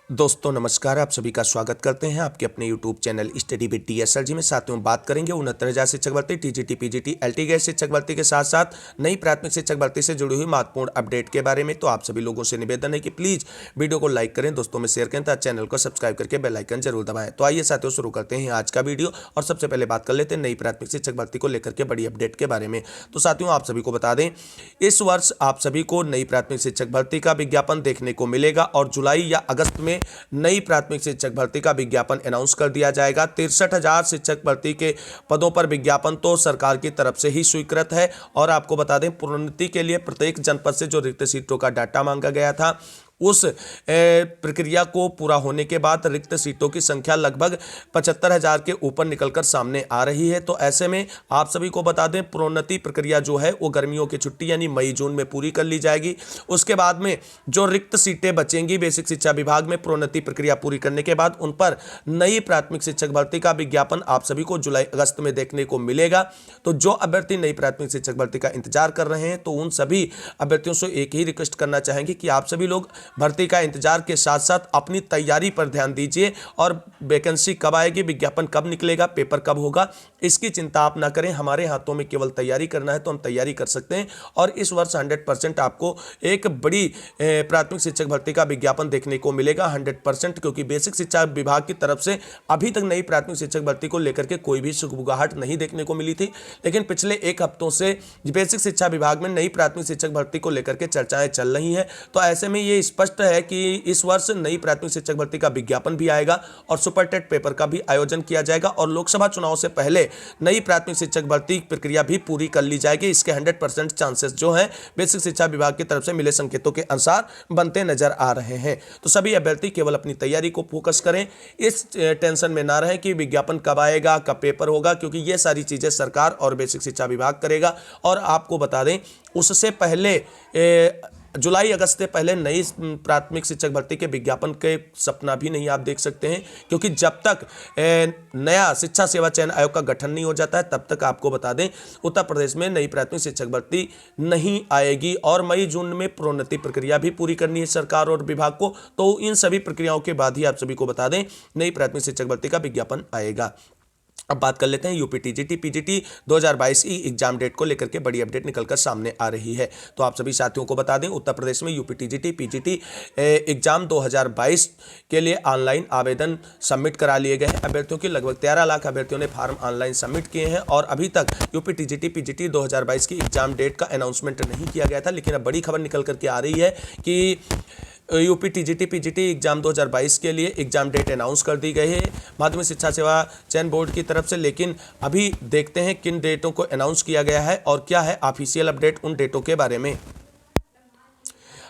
दोस्तों नमस्कार, आप सभी का स्वागत करते हैं आपके अपने YouTube channel study with DSLG में। साथियों बात करेंगे 69,000 शिक्षक भर्ती, टीजीटी पीजीटी LT शिक्षक भर्ती के साथ साथ नई प्राथमिक शिक्षक भर्ती से जुड़ी हुई महत्वपूर्ण अपडेट के बारे में। तो आप सभी लोगों से निवेदन है कि प्लीज़ वीडियो को लाइक करें, दोस्तों में शेयर करें तथा चैनल को सब्सक्राइब करके बेल आइकन जरूर दबाएं। तो आइए साथियों शुरू करते हैं आज का वीडियो और सबसे पहले बात कर लेते हैं नई प्राथमिक शिक्षक भर्ती को लेकर के बड़ी अपडेट के बारे में। तो साथियों आप सभी को बता दें, इस वर्ष आप सभी को नई प्राथमिक शिक्षक भर्ती का विज्ञापन देखने को मिलेगा और जुलाई या अगस्त में नई प्राथमिक शिक्षक भर्ती का विज्ञापन अनाउंस कर दिया जाएगा। 63,000 शिक्षक भर्ती के पदों पर विज्ञापन तो सरकार की तरफ से ही स्वीकृत है और आपको बता दें प्रोन्नति के लिए प्रत्येक जनपद से जो रिक्त सीटों का डाटा मांगा गया था उस प्रक्रिया को पूरा होने के बाद रिक्त सीटों की संख्या लगभग 75,000 के ऊपर निकलकर सामने आ रही है। तो ऐसे में आप सभी को बता दें प्रोन्नति प्रक्रिया जो है वो गर्मियों की छुट्टी यानी मई जून में पूरी कर ली जाएगी। उसके बाद में जो रिक्त सीटें बचेंगी बेसिक शिक्षा विभाग में प्रोन्नति प्रक्रिया पूरी करने के बाद उन पर नई प्राथमिक शिक्षक भर्ती का विज्ञापन आप सभी को जुलाई अगस्त में देखने को मिलेगा। तो जो अभ्यर्थी नई प्राथमिक शिक्षक भर्ती का इंतजार कर रहे हैं तो उन सभी अभ्यर्थियों से एक ही रिक्वेस्ट करना चाहेंगे कि आप सभी लोग भर्ती का इंतजार के साथ साथ अपनी तैयारी पर ध्यान दीजिए और वैकेंसी कब आएगी, विज्ञापन कब निकलेगा, पेपर कब होगा, इसकी चिंता आप ना करें। हमारे हाथों में केवल तैयारी करना है तो हम तैयारी कर सकते हैं और इस वर्ष 100% आपको एक बड़ी प्राथमिक शिक्षक भर्ती का विज्ञापन देखने को मिलेगा 100%, क्योंकि बेसिक शिक्षा विभाग की तरफ से अभी तक नई प्राथमिक शिक्षक भर्ती को लेकर के कोई भी सुगबुगाहट नहीं देखने को मिली थी। लेकिन पिछले एक हफ्तों से बेसिक शिक्षा विभाग में नई प्राथमिक शिक्षक भर्ती को लेकर के चर्चाएं चल रही हैं। तो ऐसे में ये स्पष्ट है कि इस वर्ष नई प्राथमिक शिक्षक भर्ती का विज्ञापन भी आएगा और सुपर टेट पेपर का भी आयोजन किया जाएगा और लोकसभा चुनाव से पहले नई प्राथमिक शिक्षक भर्ती प्रक्रिया भी पूरी कर ली जाएगी। इसके 100% चांसेस जो हैं बेसिक शिक्षा विभाग की तरफ से मिले संकेतों के अनुसार बनते नजर आ रहे हैं। तो सभी अभ्यर्थी केवल अपनी तैयारी को फोकस करें, इस टेंशन में ना रहें कि विज्ञापन कब आएगा, कब पेपर होगा, क्योंकि ये सारी चीजें सरकार और बेसिक शिक्षा विभाग करेगा। और आपको बता दें उससे पहले जुलाई अगस्त से पहले नई प्राथमिक शिक्षक भर्ती के विज्ञापन के सपना भी नहीं आप देख सकते हैं, क्योंकि जब तक नया शिक्षा सेवा चयन आयोग का गठन नहीं हो जाता है तब तक आपको बता दें उत्तर प्रदेश में नई प्राथमिक शिक्षक भर्ती नहीं आएगी और मई जून में प्रोन्नति प्रक्रिया भी पूरी करनी है सरकार और विभाग को। तो इन सभी प्रक्रियाओं के बाद ही आप सभी को बता दें नई प्राथमिक शिक्षक भर्ती का विज्ञापन आएगा। अब बात कर लेते हैं यूपी टीजीटी पीजीटी 2022 की एग्जाम डेट को लेकर के बड़ी अपडेट निकलकर सामने आ रही है। तो आप सभी साथियों को बता दें उत्तर प्रदेश में यूपी टीजीटी पीजीटी एग्जाम 2022 के लिए ऑनलाइन आवेदन सबमिट करा लिए गए हैं। अभ्यर्थियों की लगभग 13 लाख अभ्यर्थियों ने फार्म ऑनलाइन सबमिट किए हैं और अभी तक यूपी टीजीटी पीजीटी 2022 की एग्जाम डेट का अनाउंसमेंट नहीं किया गया था। लेकिन अब बड़ी खबर निकल करके आ रही है कि यूपी टीजीटी पीजीटी एग्जाम 2022 के लिए एग्जाम डेट अनाउंस कर दी गई है माध्यमिक शिक्षा सेवा चयन बोर्ड की तरफ से। लेकिन अभी देखते हैं किन डेटों को अनाउंस किया गया है और क्या है ऑफिशियल अपडेट उन डेटों के बारे में।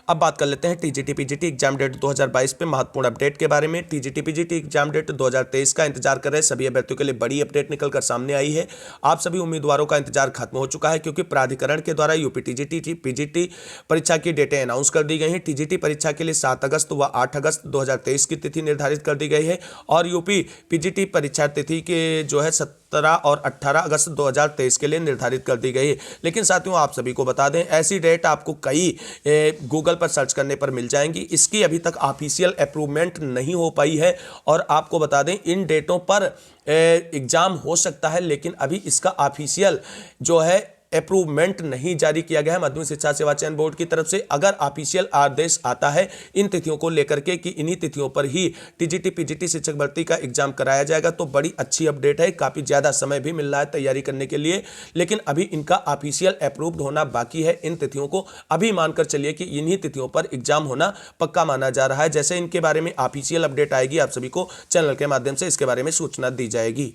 अब बात कर लेते हैं टीजीटी पीजीटी एग्जाम डेट 2022 पे महत्वपूर्ण अपडेट के बारे में। टीजीटी पीजीटी एग्जाम डेट 2023 का इंतजार कर रहे सभी अभ्यर्थियों के लिए बड़ी अपडेट निकलकर सामने आई है। आप सभी उम्मीदवारों का इंतजार खत्म हो चुका है, क्योंकि प्राधिकरण के द्वारा यूपी टीजीटी पीजीटी परीक्षा की डेटें अनाउंस कर दी गई हैं। टीजीटी परीक्षा के लिए 7 अगस्त व 8 अगस्त 2023 की तिथि निर्धारित कर दी गई है और यूपी पीजीटी परीक्षा तिथि के जो है 17 और 18 अगस्त 2023 के लिए निर्धारित कर दी गई है। लेकिन साथियों आप सभी को बता दें ऐसी डेट आपको कई गूगल पर सर्च करने पर मिल जाएंगी। इसकी अभी तक ऑफिशियल अप्रूवमेंट नहीं हो पाई है और आपको बता दें इन डेटों पर एग्जाम हो सकता है, लेकिन अभी इसका ऑफिशियल जो है अप्रूवमेंट नहीं जारी किया गया है माध्यमिक शिक्षा सेवा चयन बोर्ड की तरफ से। अगर ऑफिशियल आदेश आता है इन तिथियों को लेकर के कि इन्हीं तिथियों पर ही टीजीटी पीजीटी शिक्षक भर्ती का एग्जाम कराया जाएगा तो बड़ी अच्छी अपडेट है। काफ़ी ज़्यादा समय भी मिल रहा है तैयारी करने के लिए, लेकिन अभी इनका ऑफिशियल अप्रूव्ड होना बाकी है। इन तिथियों को अभी मानकर चलिए कि इन्हीं तिथियों पर एग्जाम होना पक्का माना जा रहा है। जैसे इनके बारे में ऑफिशियल अपडेट आएगी आप सभी को चैनल के माध्यम से इसके बारे में सूचना दी जाएगी।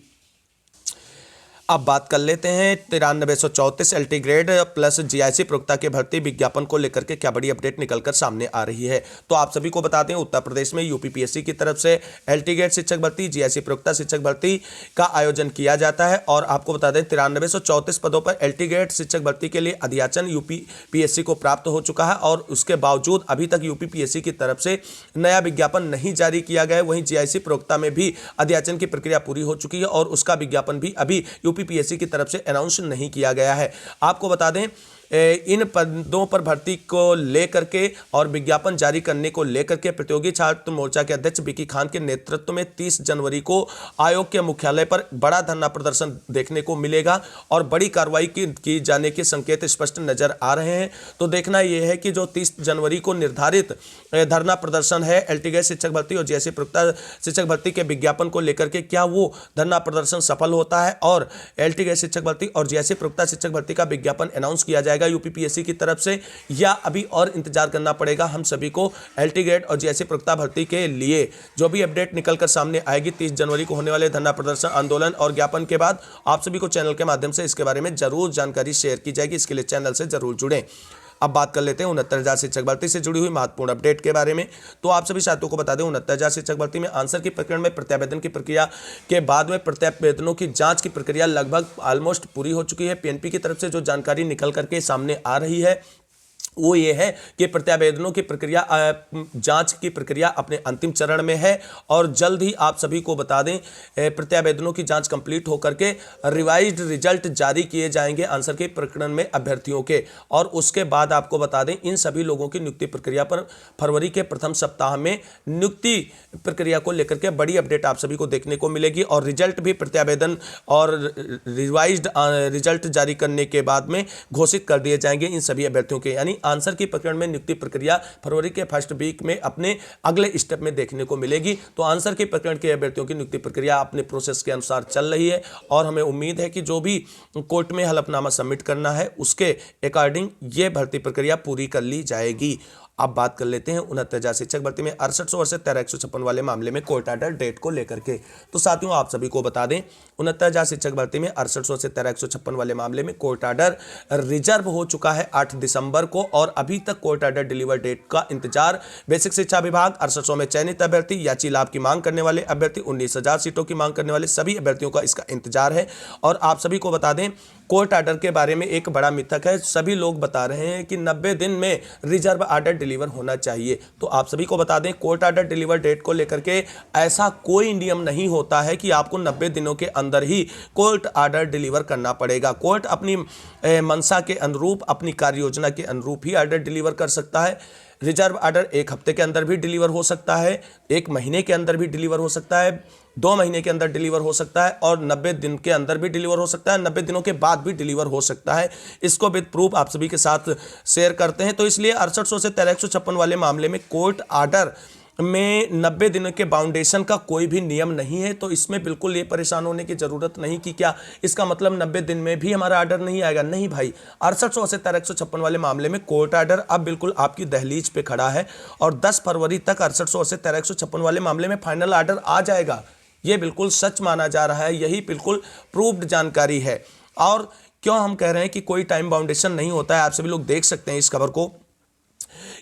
अब बात कर लेते हैं 9334 LT ग्रेड प्लस GIC प्रवक्ता के भर्ती विज्ञापन को लेकर के क्या बड़ी अपडेट निकलकर सामने आ रही है। तो आप सभी को बता दें उत्तर प्रदेश में यूपीपीएससी की तरफ से LT ग्रेड शिक्षक भर्ती GIC प्रवक्ता शिक्षक भर्ती का आयोजन किया जाता है और आपको बता दें 9334 पदों पर LT ग्रेड शिक्षक भर्ती के लिए अधियाचन यूपीपीएससी को प्राप्त हो चुका है और उसके बावजूद अभी तक यूपीपीएससी की तरफ से नया विज्ञापन नहीं जारी किया गया है। वहीं GIC प्रवक्ता में भी अधियाचन की प्रक्रिया पूरी हो चुकी है और उसका विज्ञापन भी अभी यूपीपीएससी की तरफ से अनाउंस नहीं किया गया है। आपको बता दें इन पदों पर भर्ती को लेकर के और विज्ञापन जारी करने को लेकर के प्रतियोगी छात्र मोर्चा के अध्यक्ष विकी खान के नेतृत्व में 30 जनवरी को आयोग के मुख्यालय पर बड़ा धरना प्रदर्शन देखने को मिलेगा और बड़ी कार्रवाई की जाने के संकेत स्पष्ट नजर आ रहे हैं। तो देखना यह है कि जो 30 जनवरी को निर्धारित धरना प्रदर्शन है एलटी गैस शिक्षक भर्ती और जेएससी प्रवक्ता शिक्षक भर्ती के विज्ञापन को लेकर के, क्या वो धरना प्रदर्शन सफल होता है और एलटी गैस शिक्षक भर्ती और जेएससी प्रवक्ता शिक्षक भर्ती का विज्ञापन अनाउंस किया जाएगा यूपीपीएससी की तरफ से, या अभी और इंतजार करना पड़ेगा हम सभी को एलटी गेट और जेएससी प्रवक्ता भर्ती के लिए। जो भी अपडेट निकलकर सामने आएगी 30 जनवरी को होने वाले धरना प्रदर्शन, आंदोलन और ज्ञापन के बाद आप सभी को चैनल के माध्यम से इसके बारे में जरूर जानकारी शेयर की जाएगी। इसके लिए चैनल से जरूर जुड़ें। अब बात कर लेते हैं 69,000 शिक्षक भर्ती से जुड़ी हुई महत्वपूर्ण अपडेट के बारे में। तो आप सभी साथियों को बता दें 69,000 शिक्षक भर्ती में आंसर की प्रकरण में प्रत्यावेदन की प्रक्रिया के बाद में प्रत्यावेदनों की जांच की प्रक्रिया लगभग ऑलमोस्ट पूरी हो चुकी है। पीएनपी की तरफ से जो जानकारी निकल करके सामने आ रही है वो ये है कि प्रत्यावेदनों की प्रक्रिया जांच की प्रक्रिया अपने अंतिम चरण में है और जल्द ही आप सभी को बता दें प्रत्यावेदनों की जांच कंप्लीट होकर के रिवाइज्ड रिजल्ट जारी किए जाएंगे आंसर के प्रकरण में अभ्यर्थियों के, और उसके बाद आपको बता दें इन सभी लोगों की नियुक्ति प्रक्रिया पर फरवरी के प्रथम सप्ताह में नियुक्ति प्रक्रिया को लेकर के बड़ी अपडेट आप सभी को देखने को मिलेगी और रिजल्ट भी प्रत्यावेदन और रिवाइज्ड रिजल्ट जारी करने के बाद में घोषित कर दिए जाएंगे इन सभी अभ्यर्थियों के। यानी आंसर की प्रकरण में नियुक्ति प्रक्रिया फरवरी के फर्स्ट वीक में अपने अगले स्टेप में देखने को मिलेगी। तो आंसर के प्रकरण के अभ्यर्थियों की नियुक्ति प्रक्रिया अपने प्रोसेस के अनुसार चल रही है और हमें उम्मीद है कि जो भी कोर्ट में हलफनामा सबमिट करना है उसके अकॉर्डिंग ये भर्ती प्रक्रिया पूरी कर ली जाएगी। अब बात कर लेते हैं 69,000 शिक्षक भर्ती में 6800 और से 13,156 वाले मामले में कोर्ट ऑर्डर डेट को लेकर के। तो साथियों आप सभी को बता दें 69,000 शिक्षक भर्ती में 6800 से 13,156 वाले मामले में कोर्ट ऑर्डर रिजर्व हो चुका है 8 दिसंबर को और अभी तक कोर्ट ऑर्डर डिलीवर डेट का इंतजार बेसिक शिक्षा विभाग 6800 में चयनित अभ्यर्थी याची लाभ की मांग करने वाले अभ्यर्थी 19,000 सीटों की मांग करने वाले सभी अभ्यर्थियों का इसका इंतजार है। और आप सभी को बता दें कोर्ट ऑर्डर के बारे में एक बड़ा मिथक है, सभी लोग बता रहे हैं कि 90 दिन में रिजर्व ऑर्डर डिलीवर होना चाहिए। तो आप सभी को बता दें कोर्ट ऑर्डर डिलीवर डेट को लेकर के ऐसा कोई नियम नहीं होता है कि आपको 90 दिनों के अंदर ही कोर्ट ऑर्डर डिलीवर करना पड़ेगा। कोर्ट अपनी मंशा के अनुरूप अपनी कार्य योजना के अनुरूप ही ऑर्डर डिलीवर कर सकता है। रिजर्व ऑर्डर 1 हफ्ते के अंदर भी डिलीवर हो सकता है, 1 महीने के अंदर भी डिलीवर हो सकता है, 2 महीने के अंदर डिलीवर हो सकता है और 90 दिन के अंदर भी डिलीवर हो सकता है, 90 दिनों के बाद भी डिलीवर हो सकता है। इसको विद प्रूफ आप सभी के साथ शेयर करते हैं। तो इसलिए 6800 से 13,156 वाले मामले में कोर्ट ऑर्डर में 90 दिनों के बाउंडेशन का कोई भी नियम नहीं है। तो इसमें बिल्कुल ये परेशान होने की जरूरत नहीं कि क्या इसका मतलब 90 दिन में भी हमारा ऑर्डर नहीं आएगा। नहीं भाई, 6800 से 13,156 वाले मामले में कोर्ट ऑर्डर अब बिल्कुल आपकी दहलीज पे खड़ा है और 10 फरवरी तक 6800 से 13,156 वाले मामले में फाइनल ऑर्डर आ जाएगा। ये बिल्कुल सच माना जा रहा है, यही बिल्कुल प्रूव्ड जानकारी है। और क्यों हम कह रहे हैं कि कोई टाइम बाउंडेशन नहीं होता है, आप सभी लोग देख सकते हैं इस खबर को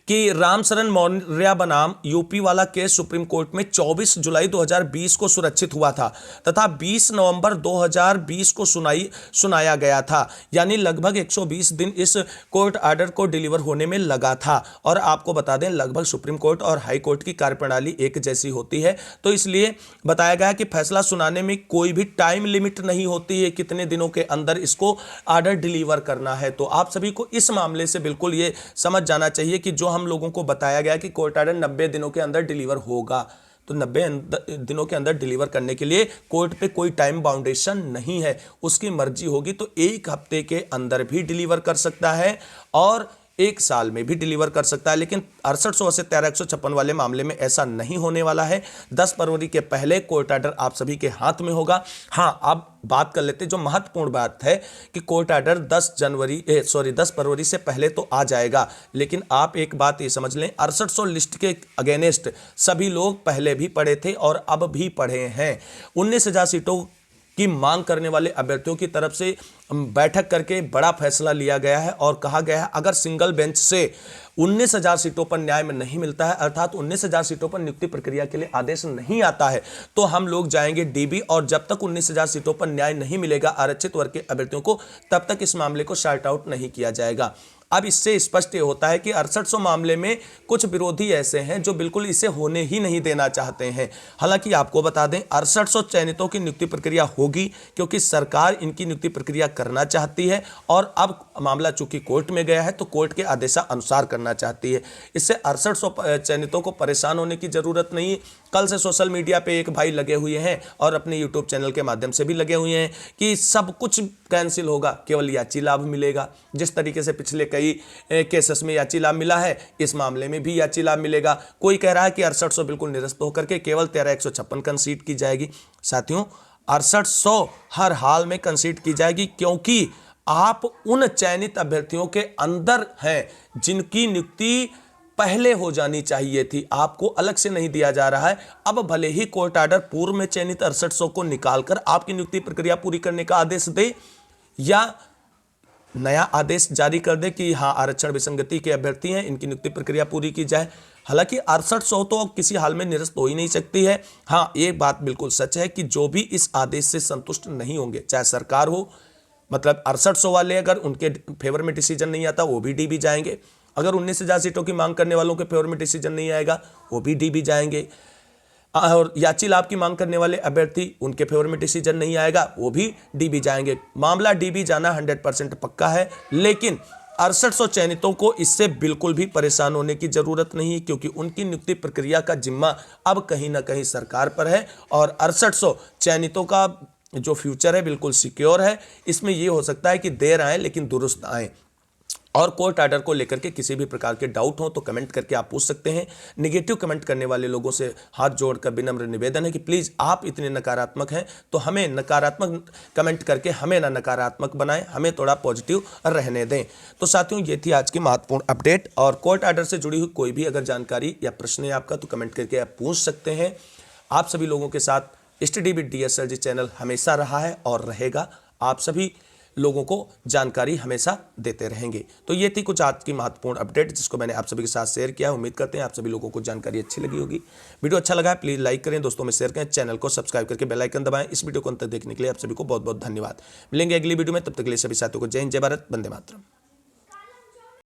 कि रामशरण मौर्य बनाम यूपी वाला केस सुप्रीम कोर्ट में 24 जुलाई 2020 को सुरक्षित हुआ था तथा 20 नवंबर 2020 को सुनाया गया था। यानी लगभग 120 दिन इस कोर्ट ऑर्डर को डिलीवर होने में लगा था। और आपको बता दें लगभग सुप्रीम कोर्ट और हाई कोर्ट की कार्यप्रणाली एक जैसी होती है, तो इसलिए बताया गया कि फैसला सुनाने में कोई भी टाइम लिमिट नहीं होती है, कितने दिनों के अंदर इसको ऑर्डर डिलीवर करना है। तो आप सभी को इस मामले से बिल्कुल ये समझ जाना चाहिए कि जो हम लोगों को बताया गया कि कोर्ट ऑर्डर 90 दिनों के अंदर डिलीवर होगा, तो 90 दिनों के अंदर डिलीवर करने के लिए कोर्ट पे कोई टाइम बाउंडेशन नहीं है। उसकी मर्जी होगी तो 1 हफ्ते के अंदर भी डिलीवर कर सकता है और 1 साल में भी डिलीवर कर सकता है। लेकिन 6800 से 13,156 वाले मामले में ऐसा नहीं होने वाला है। 10 फरवरी के पहले कोर्ट ऑर्डर आप सभी के हाथ में होगा। हाँ, अब बात कर लेते हैं जो महत्वपूर्ण बात है कि कोर्ट ऑर्डर 10 फरवरी से पहले तो आ जाएगा। लेकिन आप एक बात ये समझ लें 6800 लिस्ट के अगेंस्ट सभी लोग पहले भी पढ़े थे और अब भी पढ़े हैं। 19,000 सीटों की मांग करने वाले अभ्यर्थियों की तरफ से बैठक करके बड़ा फैसला लिया गया है और कहा गया है अगर सिंगल बेंच से 19,000 सीटों पर न्याय में नहीं मिलता है, अर्थात 19,000 सीटों पर नियुक्ति प्रक्रिया के लिए आदेश नहीं आता है, तो हम लोग जाएंगे डीबी और जब तक 19,000 सीटों पर न्याय नहीं मिलेगा आरक्षित वर्ग के अभ्यर्थियों को, तब तक इस मामले को शार्ट आउट नहीं किया जाएगा। अब इससे स्पष्ट ये होता है कि 6800 मामले में कुछ विरोधी ऐसे हैं जो बिल्कुल इसे होने ही नहीं देना चाहते हैं। हालांकि आपको बता दें 6800 चयनितों की नियुक्ति प्रक्रिया होगी क्योंकि सरकार इनकी नियुक्ति प्रक्रिया करना चाहती है और अब मामला चूंकि कोर्ट में गया है तो कोर्ट के आदेशानुसार करना चाहती है। इससे 6800 चयनितों को परेशान होने की जरूरत नहीं। कल से सोशल मीडिया पे एक भाई लगे हुए हैं और अपने यूट्यूब चैनल के माध्यम से भी लगे हुए हैं कि सब कुछ कैंसिल होगा, केवल याची लाभ मिलेगा। जिस तरीके से पिछले कई केसेस में याची लाभ मिला है, इस मामले में भी याची लाभ मिलेगा। कोई कह रहा है कि 6800 बिल्कुल निरस्त होकर के केवल 13156 कंसीड की जाएगी। साथियों 6800 हर हाल में कंसीड की जाएगी क्योंकि आप उन चयनित अभ्यर्थियों के अंदर हैं जिनकी नियुक्ति पहले हो जानी चाहिए थी, आपको अलग से नहीं दिया जा रहा है। अब भले ही कोर्ट ऑर्डर पूर्व में चयनित 6800 को निकालकर आपकी नियुक्ति प्रक्रिया पूरी करने का आदेश दे या नया आदेश जारी कर दे कि हाँ आरक्षण विसंगति के अभ्यर्थी हैं, इनकी नियुक्ति प्रक्रिया पूरी की जाए। हालांकि 6800 तो किसी हाल में निरस्त हो ही नहीं सकती है। हाँ, एक बात बिल्कुल सच है कि जो भी इस आदेश से संतुष्ट नहीं होंगे, चाहे सरकार हो, मतलब 6800 वाले अगर उनके फेवर में डिसीजन नहीं आता वो भी डीबी जाएंगे। अगर 19 से ज्यादा सीटों की मांग करने वालों के फेवर में डिसीजन नहीं आएगा वो भी डीबी जाएंगे। और याची लाभ की मांग करने वाले अभ्यर्थी, उनके फेवर में डिसीजन नहीं आएगा वो भी डीबी जाएंगे। मामला डीबी जाना 100% पक्का है। लेकिन 6800 चयनितों को इससे बिल्कुल भी परेशान होने की जरूरत नहीं है क्योंकि उनकी नियुक्ति प्रक्रिया का जिम्मा अब कहीं ना कहीं सरकार पर है और 6800 चयनितों का जो फ्यूचर है बिल्कुल सिक्योर है। इसमें यह हो सकता है कि देर आए लेकिन दुरुस्त आए। और कोर्ट ऑर्डर को लेकर के किसी भी प्रकार के डाउट हो तो कमेंट करके आप पूछ सकते हैं। नेगेटिव कमेंट करने वाले लोगों से हाथ जोड़कर विनम्र निवेदन है कि प्लीज़ आप इतने नकारात्मक हैं तो हमें नकारात्मक कमेंट करके हमें ना नकारात्मक बनाएं, हमें थोड़ा पॉजिटिव रहने दें। तो साथियों ये थी आज की महत्वपूर्ण अपडेट और कोर्ट ऑर्डर से जुड़ी हुई कोई भी अगर जानकारी या प्रश्न है आपका तो कमेंट करके आप पूछ सकते हैं। आप सभी लोगों के साथ स्टडी विद DSLG चैनल हमेशा रहा है और रहेगा। आप सभी लोगों को जानकारी हमेशा देते रहेंगे। तो ये थी कुछ आज की महत्वपूर्ण अपडेट जिसको मैंने आप सभी के साथ शेयर किया। उम्मीद करते हैं आप सभी लोगों को जानकारी अच्छी लगी होगी। वीडियो अच्छा लगा है प्लीज़ लाइक करें, दोस्तों में शेयर करें, चैनल को सब्सक्राइब करके बेल आइकन दबाएं। इस वीडियो को अंत तक देखने के लिए आप सभी को बहुत बहुत धन्यवाद। मिलेंगे अगली वीडियो में, तब तक के लिए सभी साथियों को जय हिंद, जय भारत, वंदे मातरम।